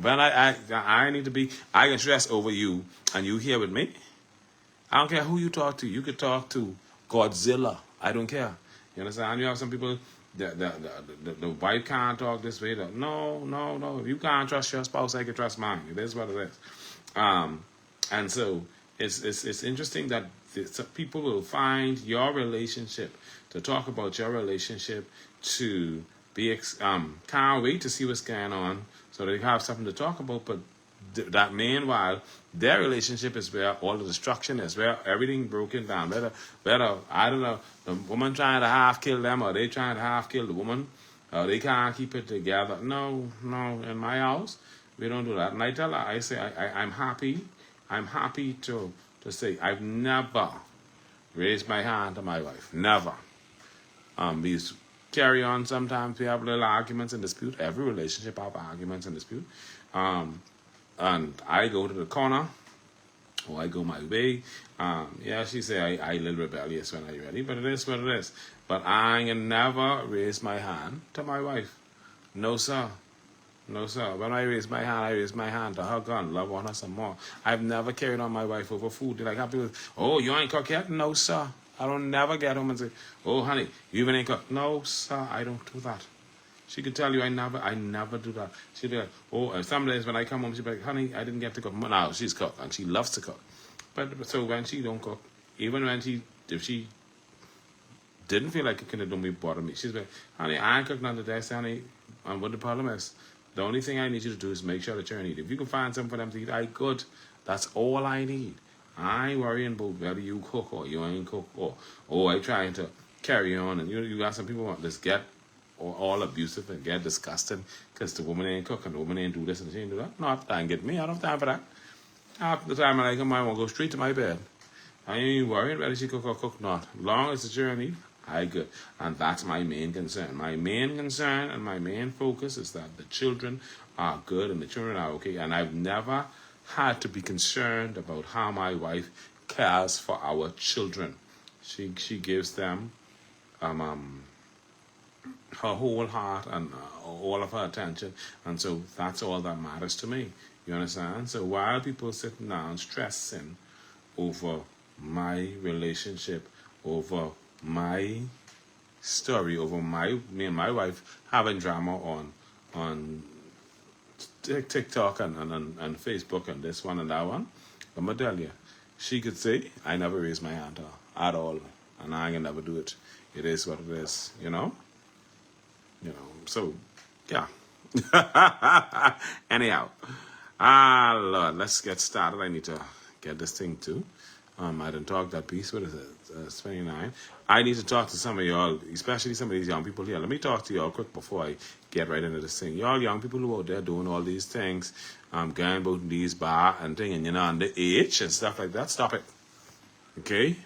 when I need to be, I can stress over you, and you here with me. I don't care who you talk to. You could talk to Godzilla. I don't care. You understand? You have some people, the wife can't talk this way. No. If you can't trust your spouse, I can trust mine. It is what it is. And so it's interesting that people will find your relationship, to talk about your relationship, to be can't wait to see what's going on, so they have something to talk about. But that meanwhile, their relationship is where all the destruction is, where everything broken down. Whether I don't know, the woman trying to half kill them, or they trying to half kill the woman, or they can't keep it together. No. In my house, we don't do that. And I tell her, I say, I'm happy. I'm happy to say I've never raised my hand to my wife. Never. We carry on. Sometimes we have little arguments and dispute. Every relationship have arguments and dispute. And I go to the corner, or I go my way. She say I a little rebellious when I ready, but it is what it is. But I can never raise my hand to my wife. No, sir. No, sir. When I raise my hand to hug on, love on her some more. I've never carried on my wife over food. Like how people, oh, you ain't cook yet? No, sir. I don't never get home and say, oh, honey, you even ain't cooked. No, sir, I don't do that. She could tell you I never do that. She'd be like, oh, some days when I come home, she'd be like, honey, I didn't get to cook. Now she's cooked, and she loves to cook. But so when she don't cook, even when if she didn't feel like cooking, it don't be bother me. She's like, honey, I ain't cooked none today. I say, honey, and what the problem is, the only thing I need you to do is make sure that you're eating. If you can find something for them to eat, I good. That's all I need. I ain't worrying about whether you cook or you ain't cook, or I trying to carry on. And you got some people want to just get all abusive and get disgusted because the woman ain't cooking, the woman ain't do this and she ain't do that. No, half the time get me. I don't have time for that. Half the time I come, I want to go straight to my bed. I ain't worried whether she cook or cook not. Long as it's your need, I good. And that's my main concern. My main concern and my main focus is that the children are good and the children are okay. And I've never had to be concerned about how my wife cares for our children. She gives them her whole heart and all of her attention, and so that's all that matters to me. You understand? So while people sitting down stressing over my relationship, over my story, over me and my wife having drama on TikTok and Facebook and this one and that one, I'm gonna tell you, she could say I never raised my hand to her at all, and I can never do it. It is what it is, you know. So yeah. Anyhow, Lord, let's get started. I need to get this thing too. I didn't talk that piece. What is it? It's 29. I need to talk to some of y'all, especially some of these young people here. Let me talk to y'all quick before I get right into this thing. Y'all young people who out there doing all these things, going about these bar and thing, and underage and stuff like that. Stop it. Okay?